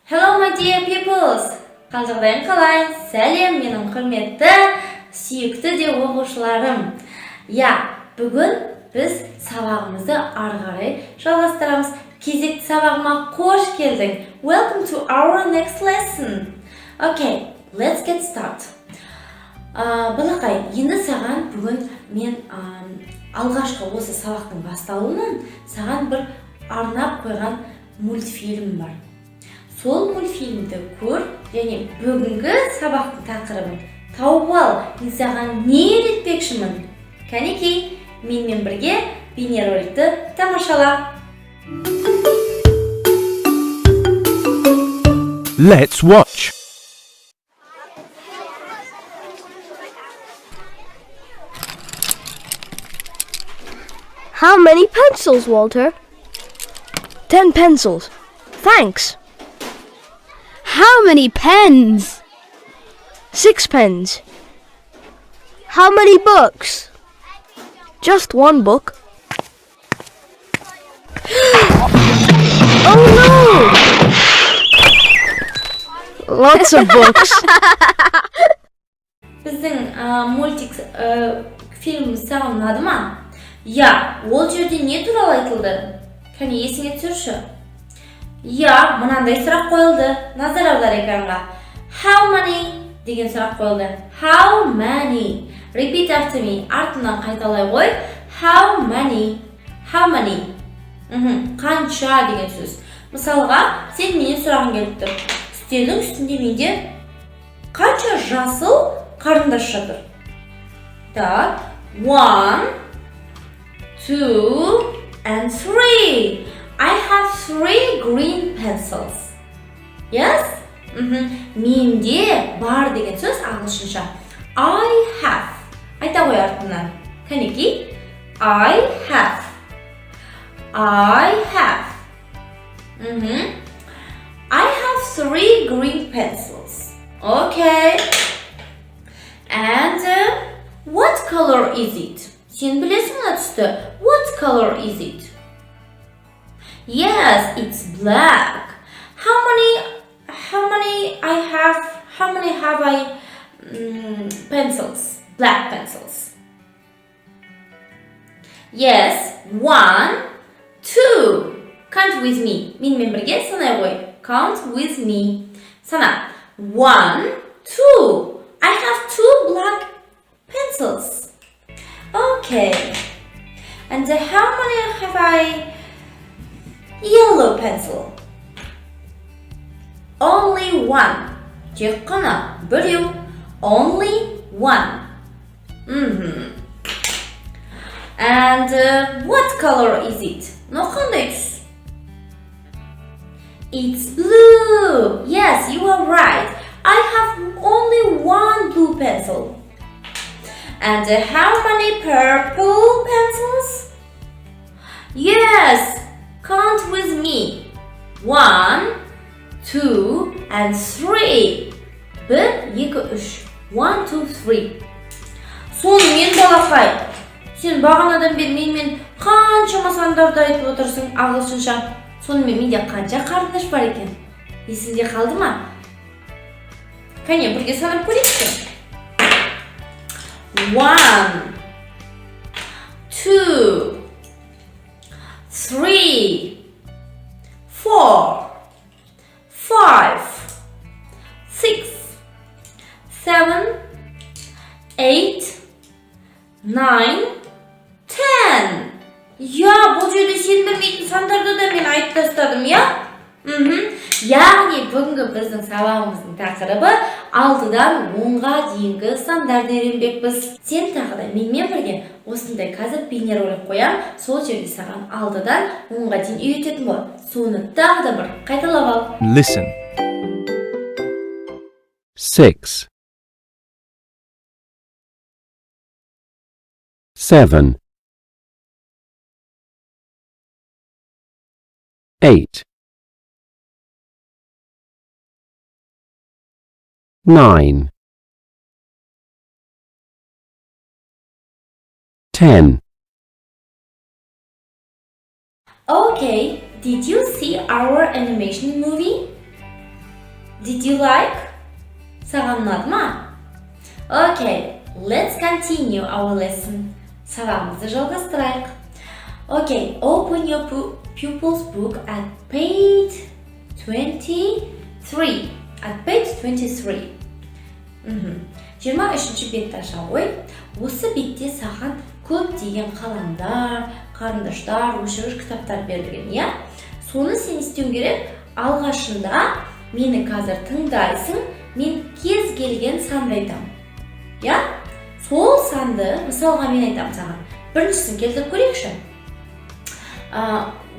Hello my dear peoples! Қалжығдайын қалай? Сәлем менің құрметті, сүйікті де оқушыларым. Бүгін біз сабағымызды ары қарай жалғастырамыз. Кезекті сабағыма қош келдің. Welcome to our next lesson. Okay, let's get started. Балақай, енді саған бүгін мен алғашқы осы сабақтың басталуынан саған бір арнап қойған мультфильм бар. Сол мультфильмді көр және бүгінгі сабақтың тақырыбын тауып ал. Мен саған не үйретпекшімін? Кәнекей, менімен бірге бейнероликті тамашала. Let's watch. How many pencils, Walter? 10 pencils. Thanks. How many pens? 6 pens. How many books? Just one book. Oh no! Lots of books. Біздің мультик фильміміз саған ұнады ма? Ол жерде не туралы айтылды? Кәне есіңе түсірші. Мынандай сұрақ қойылды. Назар аудар экранға. How many деген сұрақ қойылды. How many? Repeat after me. Артынан қайталай қой. How many? How many? Қанша деген сөз. Мысалға, сен менен сұрағың келіп тұр. Үстелдің үстінде менде қанша жасыл қарындаш жатыр? 1, 2, and 3. I have 3 green pencils. Yes? Менде бар деген сөз ағылшынша. I have. Айта қой артынан. Кәнекей? I have. I have. I have 3 green pencils. Okay. And what color is it? Сен білесің ме түсті? What color is it? Yes, it's black. How many have I pencils? Black pencils. Yes, 1, 2. Count with me. Менімен бірге санай қой. Count with me. Сана. 1, 2. I have 2 black pencils. Okay. And how many have I yellow pencil? Only 1. Тек қана біреу. Only 1. And what color is it? Қандай түс? It's blue. Yes, you are right. I have only 1 blue pencil. And how many purple pencils? Yes, count with me. 1, 2, and 3. 1, 2, 3. 1, 2, 3. Сонымен балақай, сен бағанадан бері менімен қаншама сандарды айтып отырсың ағылшынша. Сонымен менде қанша қарындаш бар екен? Есіңде қалды ма? Кәне, бірге санап көрейікші. 1, 2, 3, 4, 5, 6, 7, 8, 9, 10. Бұл жерде сен білмейтін сандарды да мен айтып тастадым, Яғни бүгінгі біздің сабағымыздың тақырыбы 6-дан 10-ға дейінгі сандарды үйренбекпіз. Сен тағы да менімен бірге осындай қазір бейнеролик қоям, сол жерде саған 6-дан 10-ға дейін үйрететін болады. Соны тағы да бір қайталап ал. Listen. 6 7 8 9 10 Okay, did you see our animation movie? Did you like? Саған ұнады ма? Okay, let's continue our lesson. Сабағымызды жалғастырайық. Okay, open your pupil's book at page 23. At page 23. 23-ші бетті аша ғой. Осы бетте саған көптеген қаламдар, қарындаштар, өшіргіш кітаптар берілген, иә? Соны сен істеуің керек. Алғашында мені қазір тыңдайсың, мен кез келген санды айтамын. Я? Сол санды, мысалға мен айтамын саған. Біріншісін келтіріп көрейікші.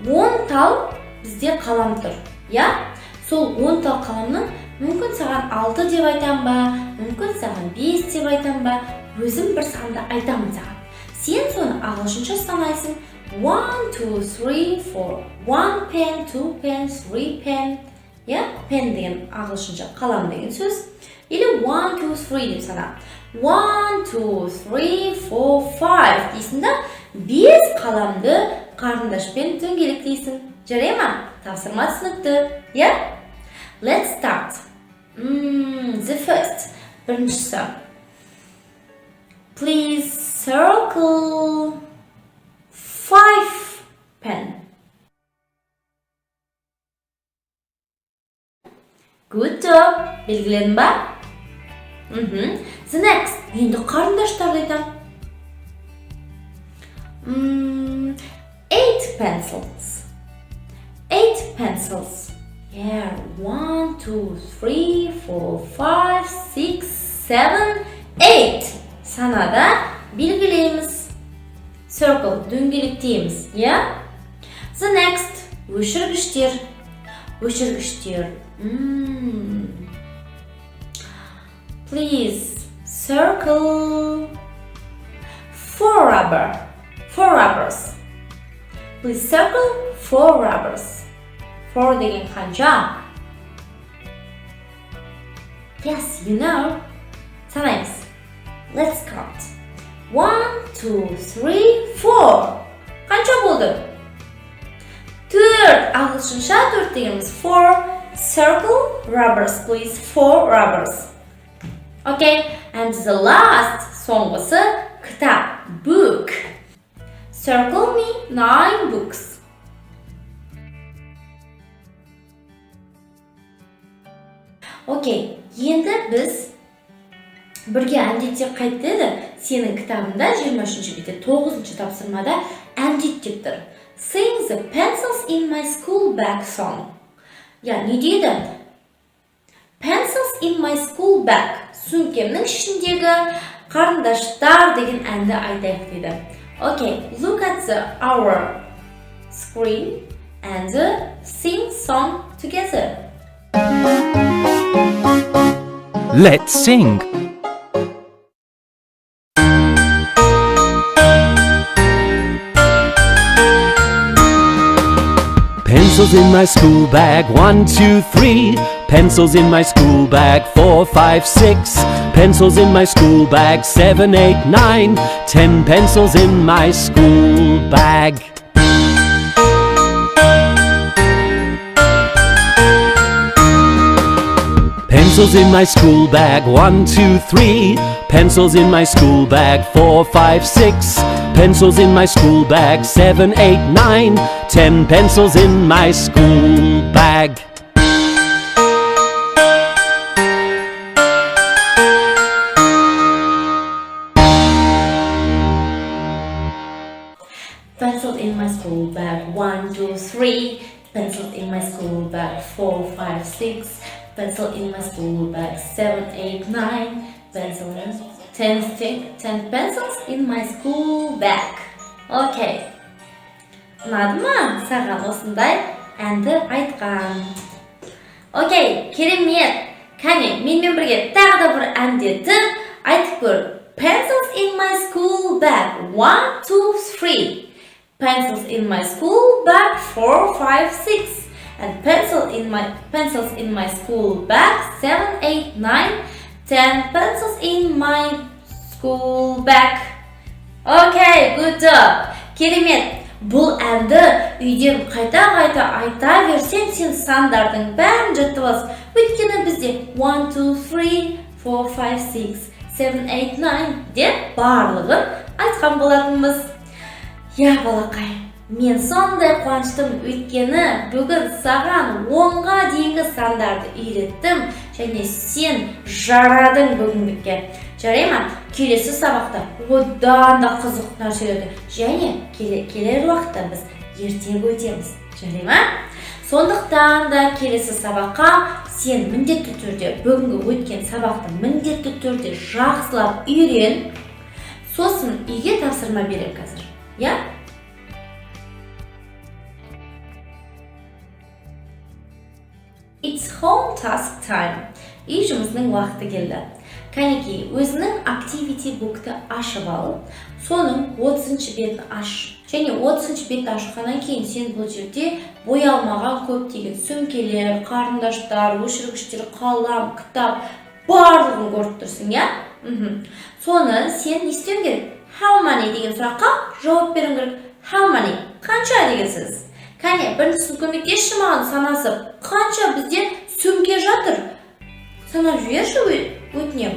10 тал бізде қалам тұр. Я? Сол 10 тал қаламның мүмкін саған 6 деп айтам ба, мүмкін саған 5 деп айтам ба, өзім бір санды айтамын саған. Сен соны ағылшынша санайсың. 1, 2, 3, 4. 1 pen, 2 pen, 3 pen. Я? Pen деген ағылшынша қалам деген сөз. Или 1, 2, 3 деп сана. 1, 2, 3, 4, 5 дейсің да, 5 қаламды қарындашпен дөңгелектейсің. Жарай ма? Тапсырма түсінікті. Я? Let's start. The first. Біріншісі. Please circle 5 pen. Good job. Белгіленді ба? The next. Енді қарындаштарды айтам. 8 pencils. 8 pencils. Yeah, 1, 2, 3, 4, 5, 6, 7, 8. Санада белгілейміз. Circle, дөңгелектейміз, yeah? The next, өшіргіштер. Өшіргіштер. Please circle 4 rubber. 4 rubbers. Please circle 4 rubbers. 4 деген қанша? Yes, you know. Санаймыз. Let's count. 1, 2, 3, 4. Қанша болды? 4. Ағылшынша 4 дегеніміз 4. Circle rubbers, please. 4 rubbers. Okay, and the last соңғысы кітап. Book. Circle me 9 books. Окей, енді біз бірге әндетсек қайтеді. Сенің кітабында 23-ші бетте 9-шы тапсырмада әндет деп тұр. Sing the pencils in my school bag song. Я, не дейді? Pencils in my school bag. Сөмкемнің ішіндегі қарындаштар деген әнді айтайық дейді. Okay, look at our screen and sing song together. Let's sing. Pencils in my school bag, 1, 2, 3. Pencils in my school bag, 4, 5, 6. Pencils in my school bag, 7, 8, 9. 10 pencils in my school bag. Pencils in my school bag, 1, 2, 3. Pencils in my school bag, 4, 5, 6. Pencils in my school bag, 7, 8, 9. 10 pencils in my school bag. Pencils in my school bag, 1, 2, 3. Pencils in my school bag, 4, 5, 6. Pencil in my school bag, 7, 8, 9. Pencils, 10 pencils in my school bag. Okay. Ұнады ма? Саған осындай әнді айтқан. Окей, керемет. Кәне, менімен бірге тағы да бір әндетті айтып көр. Pencils in my school bag, 1, 2, 3. Pencils in my school bag, 4, 5, 6. And pencils in my school bag, 7, 8, 9. 10 pencils in my school bag. Okay, good job. Керемет. Бұл әнді үйден қайта-қайта айта берсең, сен сандардың бәрін жаттап аласың. Өйткені бізде 1, 2, 3, 4, 5, 6, 7, 8, 9 деп барлығын айтқан болатынбыз. Я, балақай, мен сондай қуаныштым, өйткені бүгін саған 10-ға дейінгі сандарды үйреттім, және сен жарадың бүгінге. Жарай ма? Келесі сабақта одан да қызық нәрселерді және келер уақытта біз ертең өтеміз. Жарай ма? Сондықтан да келесі сабаққа сен міндетті түрде бүгінгі өткен сабақты міндетті түрде жақсылап үйрен. Сосын үйге тапсырма берем қазір. Я? It's home task time. Үй жұмысының уақыты келді. Кәнекей, өзінің activity book'ты ашып алып, соның 30-шы бетін аш. Және 30-шы бетті ашқаннан кейін сен бұл жерде боялмаған көптеген сөмкелер, қарындаштар, өшіргіштер, қалам, кітап барлығын көріп тұрсың, я? Соны сен не істеуің керек? How many деген сұраққа жауап беруің керек. How many? Қанша деген сөз? Кәне, біріншісін көмектесші маған санасып, қанша бізде сөмке жатыр? Санап жіберші, өтінем.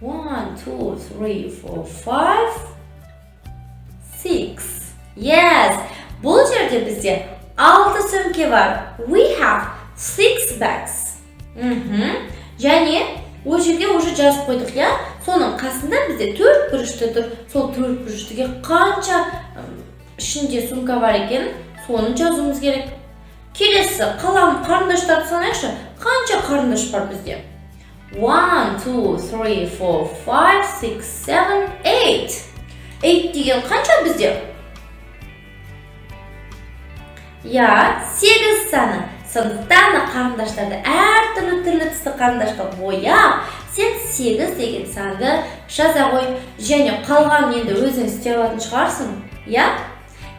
1, 2, 3, 4, 5, 6. Yes! Бұл жерде бізде 6 сөмке бар. We have 6 bags. Және ол жерге уже жазып қойдық, я? Соның қасында бізде 4 бұрышты тұр. Сол 4 бұрыштыға қанша ішінде сумка бар екен, соны жазуымыз керек. Келесі қалам қарындаштарды санайықшы. Қанша қарындаш бар бізде? 1, 2, 3, 4, 5, 6, 7, 8. 8 деген қанша бізде? Я, 8 саны. Сондықтан да қарындаштарды әртүрлі түсті қарындашқа бояп, сен 8 деген санды жаза қой. Және қалған енді өзің істеп алатын шығарсың. Я?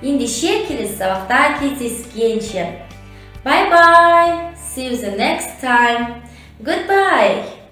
Ендеше келесі сабақта кездескенше. Bye bye. See you the next time. Goodbye.